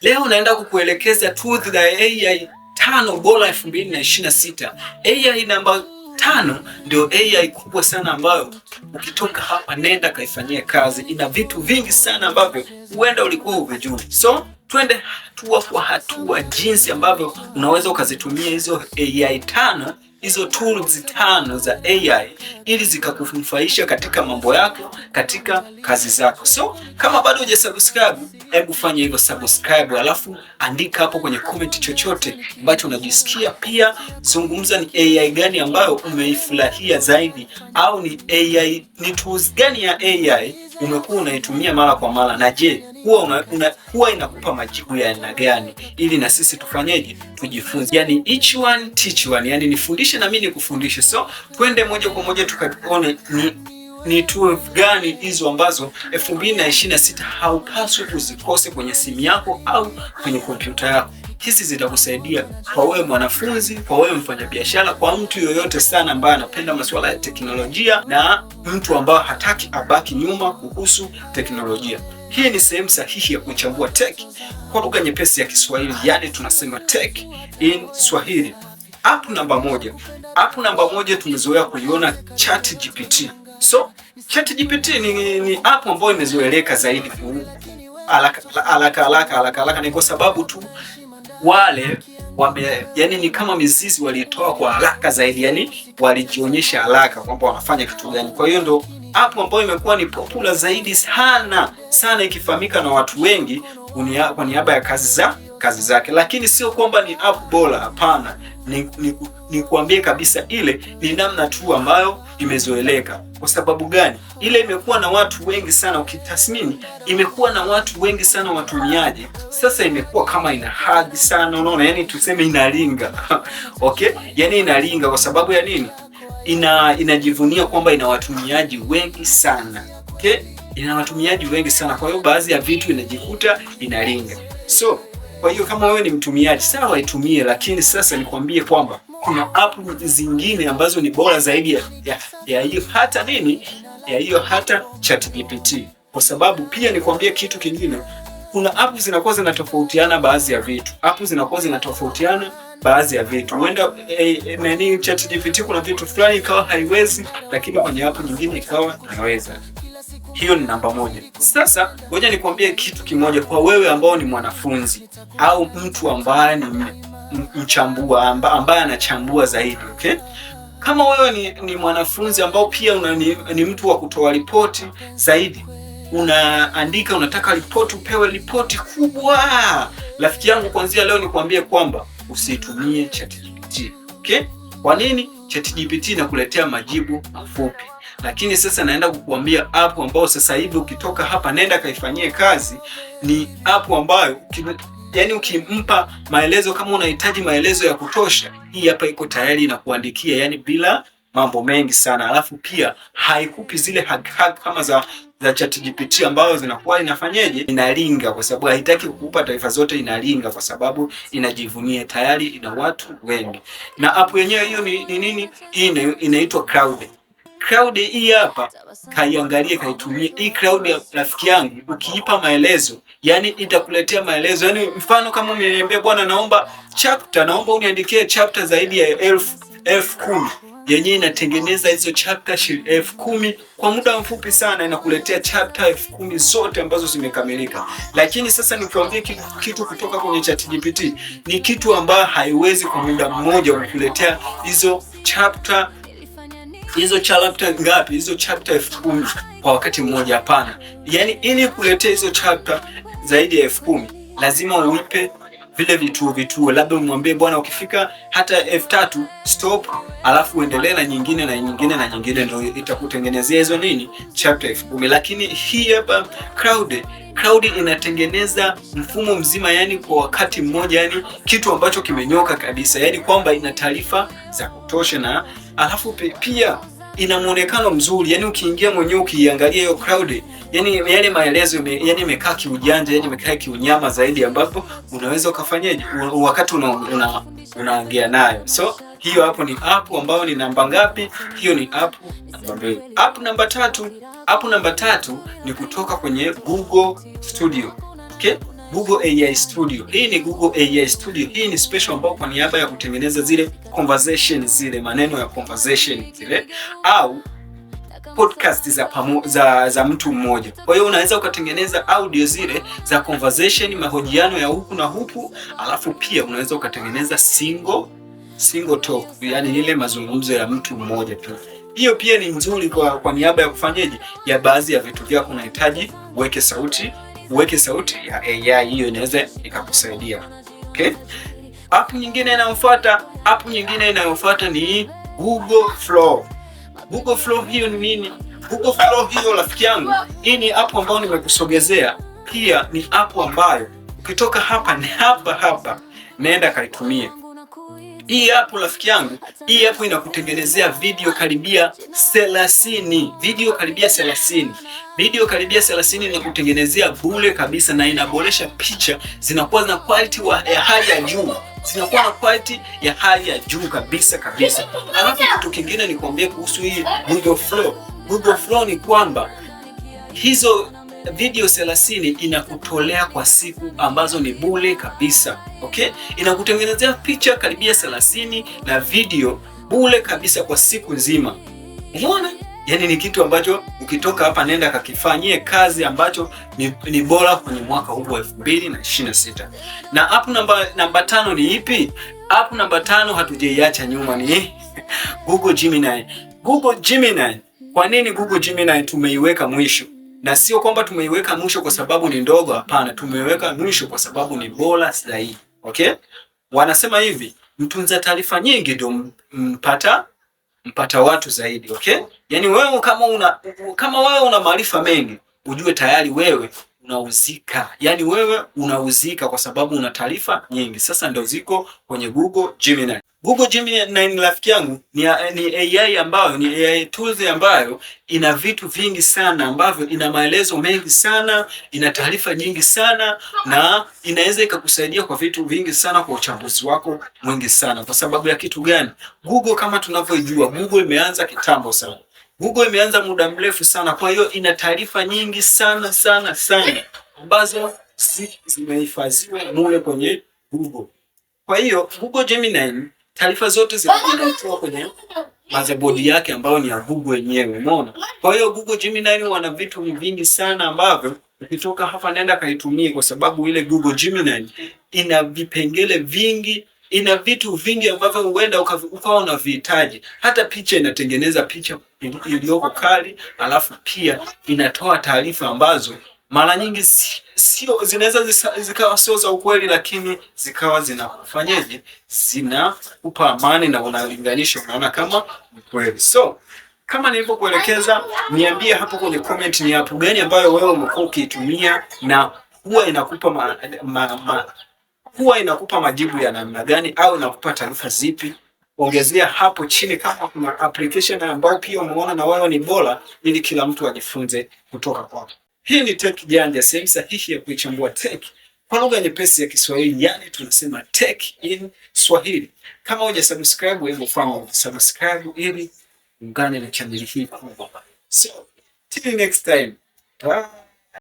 Leo naenda kukuelekeza tools za AI 5 bora 2026. AI namba 5 ndio AI kubwa sana ambayo ukitoka hapa nenda kaifanyia kazi. Ina vitu vingi sana ambavyo huenda ulikuwa hujui. So twende hatua kwa hatua jinsi ambavyo unaweza ukazitumia hizo AI 5, hizo tools 5 za AI ili zikakunufaisha katika mambo yako, katika kazi zako. So kama bado hujasubscribe, hebu fanya hivyo, subscribe, alafu andika hapo kwenye comment chochote ambacho unajisikia. Pia zungumza ni AI gani ambayo umeifurahia zaidi, au ni tools gani ya AI umekuwa unaitumia mara kwa mara, na je, huwa inakupa majibu ya aina gani, ili na sisi tufanyeje, tujifunze. Yani each one teach one, yani nifundishe na mimi nikufundishe. So twende moja kwa moja tukaone ni tools gani hizo ambazo 2026 haupaswi kuzikose kwenye simu yako au kwenye kompyuta yako. Hizi zitakusaidia kwa wewe mwanafunzi, kwa wewe mfanyabiashara, kwa mtu yoyote sana ambaye anapenda masuala ya teknolojia na mtu ambaye hataki abaki nyuma kuhusu teknolojia. Hii ni sehemu sahihi ya kuchambua tech kwa lugha nyepesi ya Kiswahili, yani tunasema tech in Swahili. App namba moja tumezoea kuiona ChatGPT. So ChatGPT ni app ambayo imezoeleka zaidi haraka, ni kwa sababu tu wale yani ni kama mizizi walitoa kwa haraka zaidi, yani walijionyesha haraka kwamba wanafanya kitu gani. Kwa hiyo ndo app ambayo imekuwa ni popular zaidi sana ikifahamika na watu wengi kwa niaba ya kazi zake. Lakini sio kwamba ni app bora, hapana. Ni kuambie kabisa ile ni namna tu ambayo imezoeleka. Kwa sababu gani? Ile imekuwa na watu wengi sana, ukitathmini imekuwa na watu wengi sana watumiaji. Sasa imekuwa kama ina hadhi sana, unaona, yani tuseme inalinga. Okay? Yani inalinga kwa sababu ya nini? Inajivunia kwamba ina watumiaji wengi sana. Okay? Ina watumiaji wengi sana. Kwa hiyo baadhi ya vitu inajikuta inalinga. So kwa hiyo kama wewe ni mtumiaji, sawa, itumie, lakini sasa nikwambie kwamba kuna app zingine ambazo ni bora zaidi ya hiyo hata ChatGPT. Kwa sababu pia nikwambie kitu kingine, kuna app zinakuwa zinatofautiana baadhi ya vitu. Huenda ChatGPT kuna vitu fulani ikawa haiwezi, lakini kwenye app nyingine ikawa inaweza. Hiyo ni namba moja. Sasa ngoja nikwambie kitu kimoja kwa wewe ambao ni mwanafunzi au mtu ambaye ni mchambua, ambaye anachambua zaidi, okay? Kama wewe ni mwanafunzi ambao pia ni mtu wa kutoa ripoti zaidi, unaandika, unataka ripoti, upewe ripoti kubwa, rafiki yangu, kuanzia leo nikwambie kwamba usitumie ChatGPT, okay? Kwa nini? ChatGPT inakuletea majibu mafupi. Lakini sasa naenda kukuambia app ambayo sasa hivi ukitoka hapa nenda kaifanyie kazi. Ni app ambayo yani ukimpa maelezo, kama unahitaji maelezo ya kutosha, hii hapa iko tayari na kuandikia, yani bila mambo mengi sana. Alafu pia haikupi zile hack kama za ChatGPT ambayo zinakuwa inafanyaje, inalinga, kwa sababu haitaki kukupa taarifa zote, inalinga kwa sababu inajivunia tayari ina watu wengi. Na app yenyewe hiyo ni nini? Hii inaitwa Claude. Claude hii hapa, kaiangalie, kaitumie. Hii Claude rafiki yangu, ukiipa maelezo, yani itakuletea maelezo. Yani mfano kama umeniambia bwana, naomba uniandikie chapter zaidi ya 10,000, yenyewe inatengeneza hizo chapter 10,000 kwa muda mfupi sana, inakuletea chapter 10,000 zote ambazo zimekamilika. Lakini sasa nikiambia kitu kutoka kwenye ChatGPT, ni kitu ambayo haiwezi kwa muda mmoja kukuletea hizo chapter ngapi? Hizo chapter 10,000 kwa wakati mmoja, hapana. Yani ili kuletea hizo chapter zaidi ya 10,000 lazima uipe vile vituo. Labda umwambie bwana, ukifika hata 3,000 stop, alafu uendelee na nyingine na nyingine na nyingine, ndio itakutengenezea hizo nini, chapter 10,000. Lakini hii hapa Claude inatengeneza mfumo mzima, yani kwa wakati mmoja, yani kitu ambacho kimenyoka kabisa, yani kwamba ina taarifa za kutosha, na alafu pia ina muonekano mzuri. Yani ukiingia mwenyewe ukiangalia hiyo Claude, yani yale maelezo yani imekaa kiujanja, yani imekaa kiunyama zaidi, ambapo unaweza ukafanyaje wakati unaongea nayo. So hiyo hapo ni app ambayo ni namba ngapi? Hiyo ni app namba 2. App namba 3 ni kutoka kwenye Google Studio. Okay? Google AI Studio. Hii ni Google AI Studio. Hii ni special ambao kwa niaba ya kutengeneza zile conversation, zile maneno ya conversation zile au podcast za mtu mmoja. Kwa hiyo unaweza ukatengeneza audio zile za conversation, mahojiano ya huku na huku, alafu pia unaweza ukatengeneza single talk, yani ile mazungumzo ya mtu mmoja tu. Hiyo pia ni nzuri kwa niaba ya kufanyaje, ya baadhi ya vitu vyako unahitaji uweke sauti ya AI, hiyo inaweza ikakusaidia. Okay? App nyingine inayofuata ni Google Flow. Google Flow hiyo ni nini? Google Flow hiyo rafiki yangu, hii ni app ambayo nimekusogezea. Pia ni app ambayo ukitoka hapa ni hapa naenda kaitumie. Hii app rafiki yangu, hii app inakutengenezea video karibia 30. Video karibia 30 inakutengenezea bure kabisa, na inaboresha picha, zinakuwa na quality ya hali ya juu. Kabisa. Alafu kitu kingine ni kuambia kuhusu hii Google Flow. Google Flow ni kwamba hizo video 30 inakutolea kwa siku ambazo ni bure kabisa. Okay? Inakutengenezea picha karibia 30 na video bure kabisa kwa siku nzima. Umeona? Yaani ni kitu ambacho ukitoka hapa nenda kakifanyie kazi, ambacho ni bora kwenye mwaka huu wa 2026. Na app namba 5 ni ipi? App namba 5 hatujaiacha nyuma, ni Google Gemini. Google Gemini. Kwa nini Google Gemini tumeiweka mwisho? Na sio kwamba tumeiweka mwisho kwa sababu ni ndogo, hapana. Tumeiweka mwisho kwa sababu ni bora zaidi. Okay? Wanasema hivi, mtunza taarifa nyingi ndio mpata watu zaidi. Okay? Yaani wewe kama wewe una maarifa mengi, ujue tayari wewe unauzika. Yaani wewe unauzika kwa sababu una taarifa nyingi. Sasa ndio ziko kwenye Google Gemini. Google Gemini rafiki yangu ni AI ambayo ni AI tools ambayo ina vitu vingi sana, ambavyo ina maelezo mengi sana, ina taarifa nyingi sana, na inaweza ikakusaidia kwa vitu vingi sana, kwa uchambuzi wako mwingi sana. Kwa sababu ya kitu gani? Google kama tunavyojua, Google imeanza kitambo sana. Google imeanza muda mrefu sana, kwa hiyo ina taarifa nyingi sana ambazo zimehifadhiwa mule kwenye Google. Kwa hiyo Google Gemini taarifa zote zinakuwa kwenye motherboard yake ambayo ni ya Google yenyewe. Umeona? Kwa hiyo Google Gemini wana vitu vingi sana ambavyo ukitoka hapa nenda kaitumie, kwa sababu ile Google Gemini ina vipengele vingi, ina vitu vingi ambavyo huenda ukawa unavihitaji. Hata picha inatengeneza picha iliyoko kali, alafu pia inatoa taarifa ambazo mara nyingi sio zinaweza zikawa sio za ukweli, lakini zikawa zinakufanyaje, zinakupa amani na unalinganisha, unaona kama ukweli. So kama nilivyokuelekeza, niambie hapo kwenye comment ni app gani ambayo wewe umekuwa ukiitumia na huwa inakupa majibu ya namna gani, au inakupa taarifa zipi. Ongezea hapo chini kama kuna application ambayo pia umeona na wewe ni bora, ili kila mtu ajifunze kutoka kwako. Hii ni Tech Janja, sehemu sahihi ya kuichambua tech kwa lugha nyepesi ya Kiswahili, yani tunasema tech in Swahili. Kama hujasubscribe, hebu fanya subscribe ili ungane na channel hii kubwa. So, till next time. Bye.